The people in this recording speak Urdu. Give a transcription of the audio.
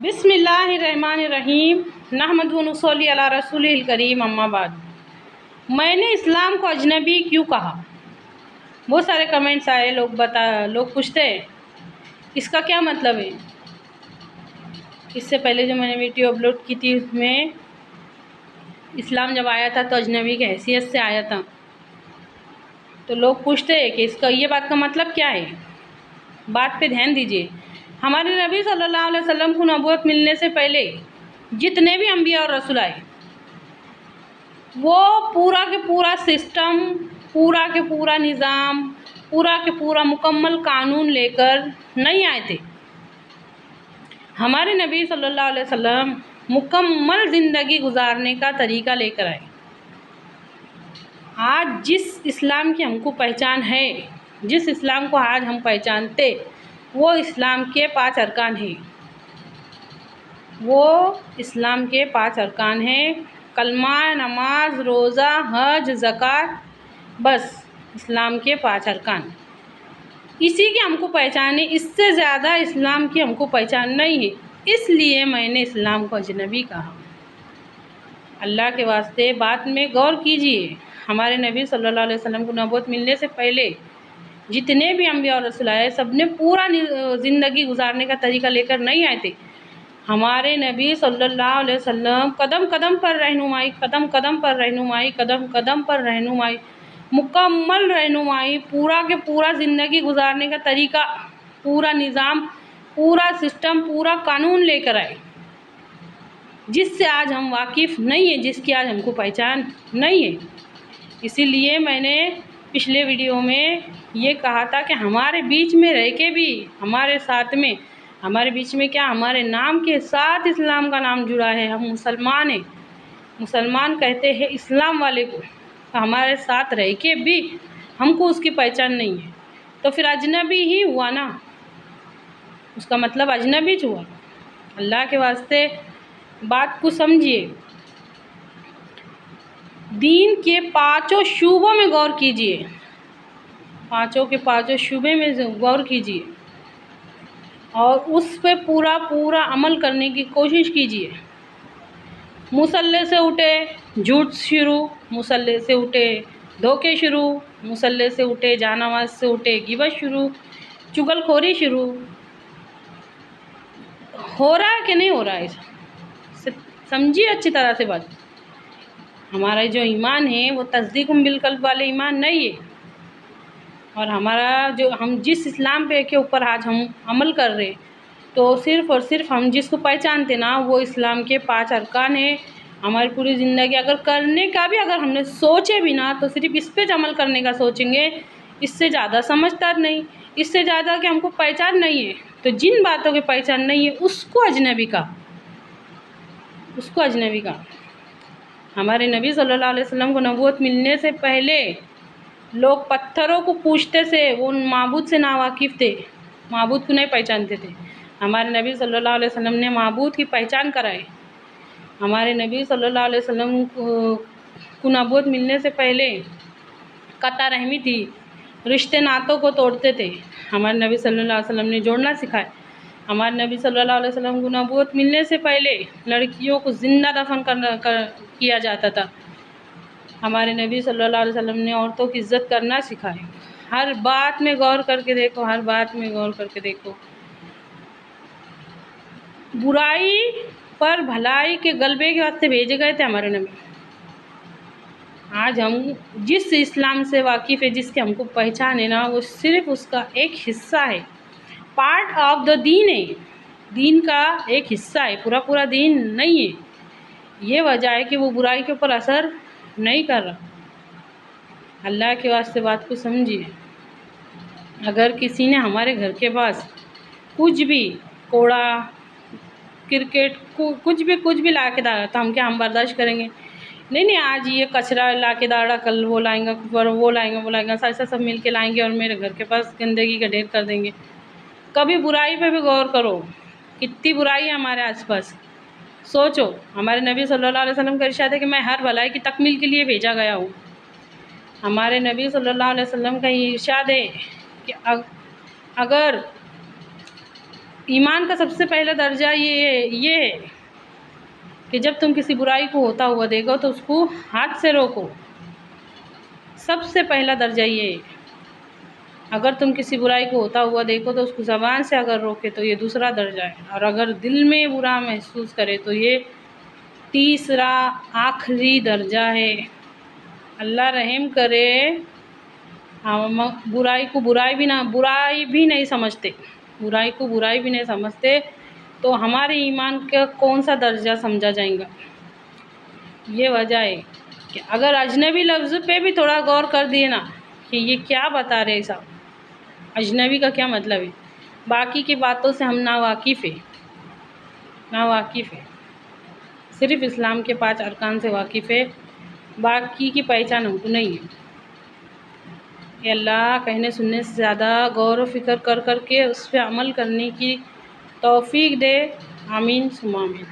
بسم اللہ الرحمن الرحیم نحمدہ و نصلی علی رسولہ الکریم اما بعد۔ میں نے اسلام کو اجنبی کیوں کہا؟ بہت سارے کمنٹس آئے، لوگ پوچھتے ہیں اس کا کیا مطلب ہے۔ اس سے پہلے جو میں نے ویڈیو اپلوڈ کی تھی اس میں اسلام جب آیا تھا تو اجنبی کی حیثیت سے آیا تھا، تو لوگ پوچھتے ہیں کہ اس کا یہ بات کا مطلب کیا ہے۔ بات پہ دھیان دیجیے۔ ہمارے نبی صلی اللہ علیہ وسلم کو نبوت ملنے سے پہلے جتنے بھی انبیاء اور رسول آئے وہ پورا کے پورا سسٹم، پورا کے پورا نظام، پورا کے پورا مکمل قانون لے کر نہیں آئے تھے۔ ہمارے نبی صلی اللہ علیہ وسلم مکمل زندگی گزارنے کا طریقہ لے کر آئے۔ آج جس اسلام کی ہم کو پہچان ہے، جس اسلام کو آج ہم پہچانتے، وہ اسلام کے 5 ارکان ہیں۔ وہ اسلام کے 5 ارکان ہیں: کلمہ، نماز، روزہ، حج، زکوٰۃ، بس اسلام کے 5 ارکان۔ اسی کی ہم کو پہچان ہے، اس سے زیادہ اسلام کی ہم کو پہچان نہیں ہے، اس لیے میں نے اسلام کو اجنبی کہا۔ اللہ کے واسطے بات میں غور کیجیے۔ ہمارے نبی صلی اللہ علیہ وسلم کو نبوت ملنے سے پہلے جتنے بھی انبیاء اور رسول آئے سب نے پورا زندگی گزارنے کا طریقہ لے کر نہیں آئے تھے۔ ہمارے نبی صلی اللہ علیہ وسلم قدم قدم پر رہنمائی، قدم قدم پر رہنمائی، قدم قدم پر رہنمائی، مکمل رہنمائی، پورا کے پورا زندگی گزارنے کا طریقہ، پورا نظام، پورا سسٹم، پورا قانون لے کر آئے، جس سے آج ہم واقف نہیں ہیں، جس کی آج ہم کو پہچان نہیں ہے۔ اسی لیے میں نے پچھلے ویڈیو میں یہ کہا تھا کہ ہمارے بیچ میں رہ کے بھی، ہمارے ساتھ میں، ہمارے بیچ میں کیا، ہمارے نام کے ساتھ اسلام کا نام جڑا ہے۔ ہم مسلمان ہیں، مسلمان کہتے ہیں اسلام والے کو، تو ہمارے ساتھ رہ کے بھی ہم کو اس کی پہچان نہیں ہے، تو پھر اجنبی ہی ہوا نا، اس کا مطلب اجنبی ہوا۔ اللہ کے واسطے بات کو سمجھیے۔ دین کے 5 شعبوں میں غور کیجیے، 5 کے 5 شعبے میں غور کیجیے اور اس پہ پورا عمل کرنے کی کوشش کیجیے۔ مصلی سے اٹھے جھوٹ شروع، مصلی سے اٹھے دھوکے شروع، مصلی سے اٹھے جانماز سے اٹھے غیبت شروع، چغل خوری شروع۔ ہو رہا ہے کہ نہیں ہو رہا ہے؟ سمجھیے اچھی طرح سے بات۔ ہمارا جو ایمان ہے وہ تصدیق بالقلب والے ایمان نہیں ہے، اور ہمارا جو ہم جس اسلام کے اوپر آج ہم عمل کر رہے، تو صرف اور صرف ہم جس کو پہچانتے نا، وہ اسلام کے 5 ارکان ہیں۔ ہماری پوری زندگی اگر کرنے کا بھی اگر ہم نے سوچے بھی نا، تو صرف اس پہ عمل کرنے کا سوچیں گے، اس سے زیادہ سمجھدار نہیں، اس سے زیادہ کہ ہم کو پہچان نہیں ہے۔ تو جن باتوں کی پہچان نہیں ہے اس کو اجنبی کا، اس کو اجنبی کا۔ ہمارے نبی صلی اللہ علیہ وسلم کو نبوت ملنے سے پہلے لوگ پتھروں کو پوجتے تھے، وہ معبود سے ناواقف تھے، معبود کو نہیں پہچانتے تھے۔ ہمارے نبی صلی اللہ علیہ وسلم نے معبود کی پہچان کرائی۔ ہمارے نبی صلی اللہ علیہ وسلم کو نبوت ملنے سے پہلے قطع رحمی تھی، رشتے ناتوں کو توڑتے تھے، ہمارے نبی صلی اللہ علیہ وسلم نے جوڑنا سکھایا۔ ہمارے نبی صلی اللہ علیہ وسلم کو نبوت ملنے سے پہلے لڑکیوں کو زندہ دفن کیا جاتا تھا۔ ہمارے نبی صلی اللہ علیہ وسلم نے عورتوں کی عزت کرنا سکھائی۔ ہر بات میں غور کر کے دیکھو، ہر بات میں غور کر کے دیکھو۔ برائی پر بھلائی کے غلبے کے واسطے بھیجے گئے تھے ہمارے نبی۔ آج ہم جس اسلام سے واقف ہے، جس کی ہم کو پہچان ہے نا، وہ صرف اس کا ایک حصہ ہے، پارٹ آف دا دین ہے، دین کا ایک حصہ ہے، پورا دین نہیں ہے۔ یہ وجہ ہے کہ وہ برائی کے اوپر اثر نہیں کر رہا۔ اللہ کے واسطے بات کو سمجھیے۔ اگر کسی نے ہمارے گھر کے پاس کچھ بھی کوڑا کرکٹ کچھ بھی لا کے ڈالا تو ہم برداشت کریں گے؟ نہیں، آج یہ کچرا لا کے ڈالا، کل وہ لائیں گے، وہ لائیں گے، سب مل کے لائیں گے اور میرے گھر کے پاس گندگی کا ڈھیر کر دیں گے۔ کبھی برائی پہ بھی غور کرو، کتنی برائی ہے ہمارے آس پاس، سوچو۔ ہمارے نبی صلی اللہ علیہ وسلم کا ارشاد ہے کہ میں ہر بھلائی کی تکمیل کے لیے بھیجا گیا ہوں۔ ہمارے نبی صلی اللہ علیہ وسلم کا یہ ارشاد ہے کہ اگر ایمان کا سب سے پہلا درجہ یہ ہے کہ جب تم کسی برائی کو ہوتا ہوا دیکھو تو اس کو ہاتھ سے روکو. سب سے پہلا درجہ یہ ہے. اگر تم کسی برائی کو ہوتا ہوا دیکھو تو اس کو زبان سے اگر روکے تو یہ دوسرا درجہ ہے. اور اگر دل میں برا محسوس کرے تو یہ تیسرا آخری درجہ ہے. اللہ رحم کرے. ہم برائی کو برائی بھی نہیں سمجھتے. برائی کو برائی بھی نہیں سمجھتے تو ہمارے ایمان کا کون سا درجہ سمجھا جائے گا. یہ وجہ ہے کہ اگر اجنبی لفظ پہ بھی تھوڑا غور کر دیے نا کہ یہ کیا بتا رہے صاحب، اجنبی کا کیا مطلب ہے. باقی کی باتوں سے ہم ناواقف ہے. صرف اسلام کے 5 ارکان سے واقف ہے. باقی کی پہچان ہم کو نہیں ہے. کہ اللہ کہنے سننے سے زیادہ غور و فکر کر کے اس پہ عمل کرنے کی توفیق دے. آمین ثم آمین.